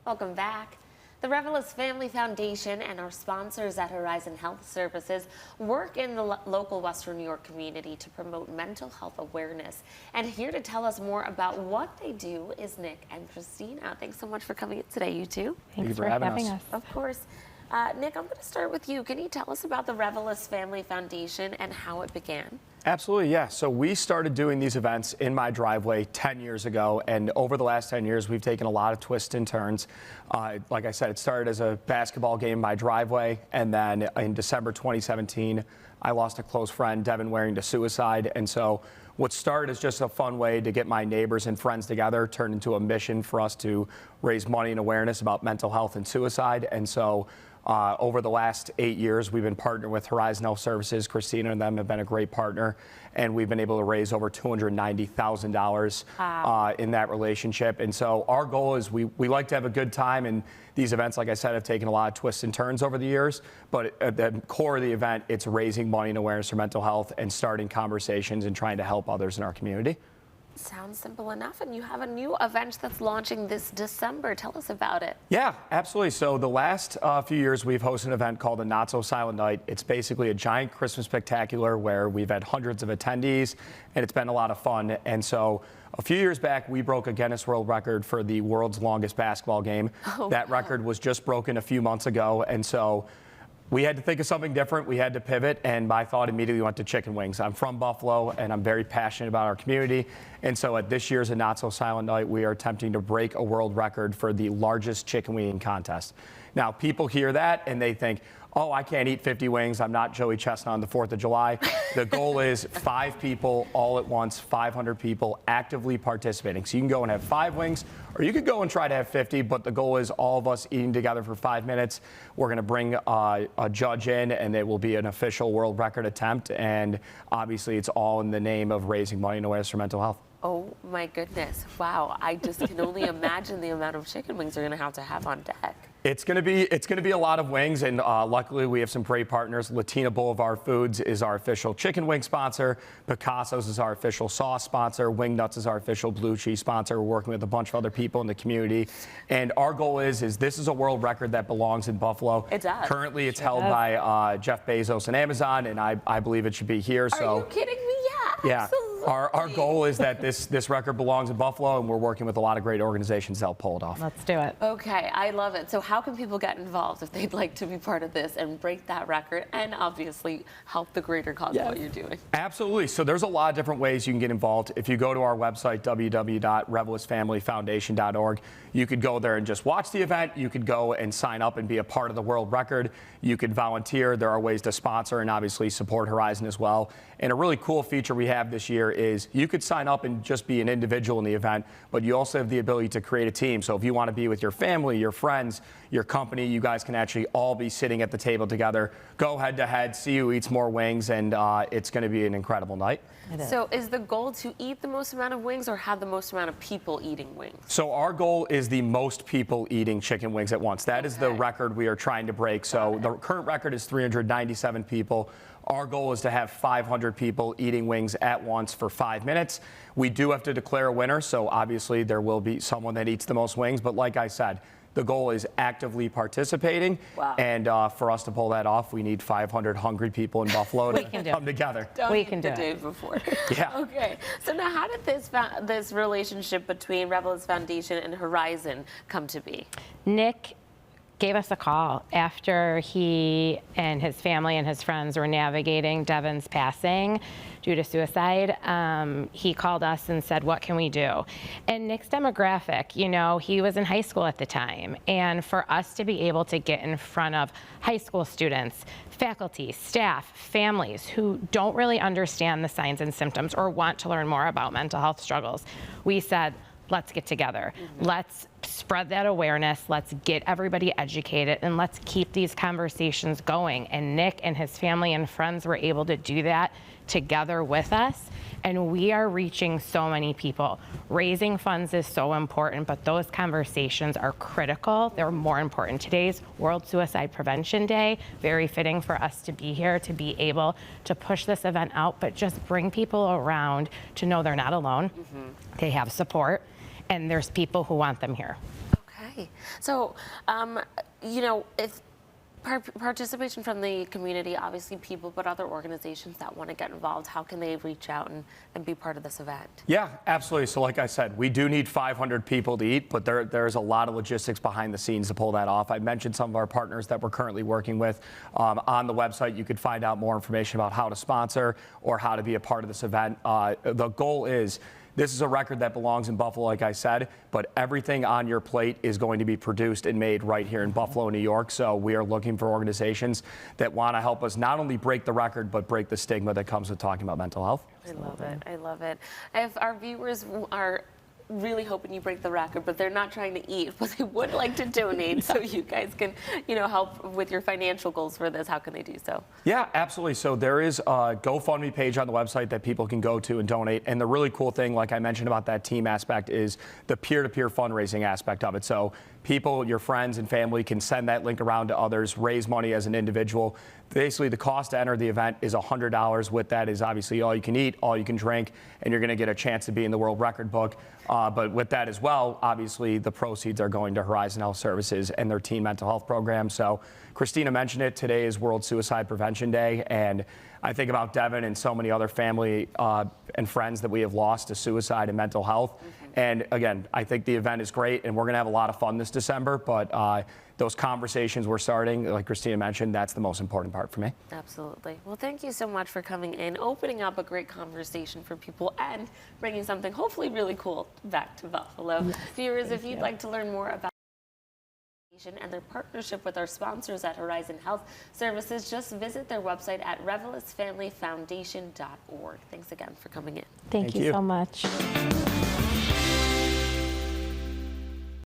Welcome back. The Revelas Family Foundation and our sponsors at Horizon Health Services work in the local Western New York community to promote mental health awareness. And here to tell us more about what they do is Nick and Christina. Thanks so much for coming in today, you two. Thanks for having us. Of course. Nick, I'm going to start with you. Can you tell us about the Revelas Family Foundation and how it began? Absolutely, yeah. So we started doing these events in my driveway 10 years ago, and over the last 10 years, we've taken a lot of twists and turns. Like I said, it started as a basketball game in my driveway, and then in December 2017, I lost a close friend, Devin Waring, to suicide. And so what started as just a fun way to get my neighbors and friends together turned into a mission for us to raise money and awareness about mental health and suicide. And so over the last 8 years, we've been partnered with Horizon Health Services. Christina and them have been a great partner, and we've been able to raise over $290,000 in that relationship. And so our goal is we like to have a good time, and these events, like I said, have taken a lot of twists and turns over the years. But at the core of the event, it's raising money and awareness for mental health and starting conversations and trying to help others in our community. Sounds simple enough, and you have a new event that's launching this December. Tell us about it. Yeah, absolutely. So the last few years, we've hosted an event called the Not So Silent Night. It's basically a giant Christmas spectacular where we've had hundreds of attendees, and it's been a lot of fun. And so a few years back, we broke a Guinness World Record for the world's longest basketball game. That record was just broken a few months ago, and so we had to think of something different. We had to pivot, and my thought immediately went to chicken wings. I'm from Buffalo, and I'm very passionate about our community. And so at this year's Not So Silent Night, we are attempting to break a world record for the largest chicken wing contest. Now, people hear that, and they think, oh, I can't eat 50 wings. I'm not Joey Chestnut on the 4th of July. The goal is 5 people all at once, 500 people actively participating. So you can go and have 5 wings, or you could go and try to have 50, but the goal is all of us eating together for 5 minutes. We're going to bring a judge in, and it will be an official world record attempt. And obviously, it's all in the name of raising money and awareness for mental health. Oh my goodness. Wow. I just can only imagine the amount of chicken wings you're going to have on deck. It's going to be a lot of wings, and luckily we have some great partners. Latina Boulevard Foods is our official chicken wing sponsor. Picasso's is our official sauce sponsor. Wingnuts is our official blue cheese sponsor. We're working with a bunch of other people in the community, and our goal is this is a world record that belongs in Buffalo. It does. Currently, it's held by Jeff Bezos and Amazon, and I believe it should be here. Are you kidding me? Yeah. Absolutely. Our goal is that this record belongs in Buffalo, and we're working with a lot of great organizations to help pull it off. Let's do it. Okay, I love it. So how can people get involved if they'd like to be part of this and break that record and obviously help the greater cause of what you're doing? Absolutely. So there's a lot of different ways you can get involved. If you go to our website, www.revelasfamilyfoundation.org, you could go there and just watch the event. You could go and sign up and be a part of the world record. You could volunteer. There are ways to sponsor and obviously support Horizon as well. And a really cool feature we have this year is you could sign up and just be an individual in the event, but you also have the ability to create a team. So if you want to be with your family, your friends, your company, you guys can actually all be sitting at the table together, go head to head, see who eats more wings, and it's going to be an incredible night. So is the goal to eat the most amount of wings or have the most amount of people eating wings? So our goal is the most people eating chicken wings at once. That is the record we are trying to break. So the current record is 397 people. Our goal is to have 500 people eating wings at once for 5 minutes. We do have to declare a winner, so obviously there will be someone that eats the most wings. But like I said, the goal is actively participating. Wow. And for us to pull that off, we need 500 hungry people in Buffalo to come together. We can do the day it. before. Yeah. Okay. So now how did this relationship between Revelas Foundation and Horizon come to be? Nick Gave us a call after he and his family and his friends were navigating Devin's passing due to suicide. He called us and said, what can we do? And Nick's demographic, you know, he was in high school at the time. And for us to be able to get in front of high school students, faculty, staff, families who don't really understand the signs and symptoms or want to learn more about mental health struggles, we said, let's get together. Let's spread that awareness. Let's get everybody educated, and let's keep these conversations going. And Nick and his family and friends were able to do that together with us. And we are reaching so many people. Raising funds is so important, but those conversations are critical. They're more important. Today's World Suicide Prevention Day, very fitting for us to be here, to be able to push this event out, but just bring people around to know they're not alone. They have support. And there's people who want them here. Okay. So, if participation from the community, obviously people, but other organizations that want to get involved, how can they reach out and be part of this event? Yeah, absolutely. So like I said, we do need 500 people to eat, but there's a lot of logistics behind the scenes to pull that off. I mentioned some of our partners that we're currently working with. On the website, you could find out more information about how to sponsor or how to be a part of this event. The goal is, this is a record that belongs in Buffalo, like I said, but everything on your plate is going to be produced and made right here in Buffalo, New York. So we are looking for organizations that want to help us not only break the record, but break the stigma that comes with talking about mental health. I love it. I love it. If our viewers are really hoping you break the record, but they're not trying to eat, but they would like to donate so you guys can, help with your financial goals for this, how can they do so? Yeah, absolutely. So there is a GoFundMe page on the website that people can go to and donate. And the really cool thing, like I mentioned about that team aspect, is the peer-to-peer fundraising aspect of it. So people, your friends and family can send that link around to others, raise money as an individual. Basically, the cost to enter the event is $100. With that is obviously all you can eat, all you can drink, and you're going to get a chance to be in the World Record book. But with that as well, obviously, the proceeds are going to Horizon Health Services and their teen mental health program. So Christina mentioned it. Today is World Suicide Prevention Day, and I think about Devin and so many other family and friends that we have lost to suicide and mental health. And again, I think the event is great, and we're going to have a lot of fun this December. But those conversations we're starting, like Christina mentioned, that's the most important part for me. Absolutely. Well, thank you so much for coming in, opening up a great conversation for people, and bringing something hopefully really cool back to Buffalo. Yes, Viewers, if you'd like to learn more about and their partnership with our sponsors at Horizon Health Services, just visit their website at revelasfamilyfoundation.org. Thanks again for coming in. Thank you so much.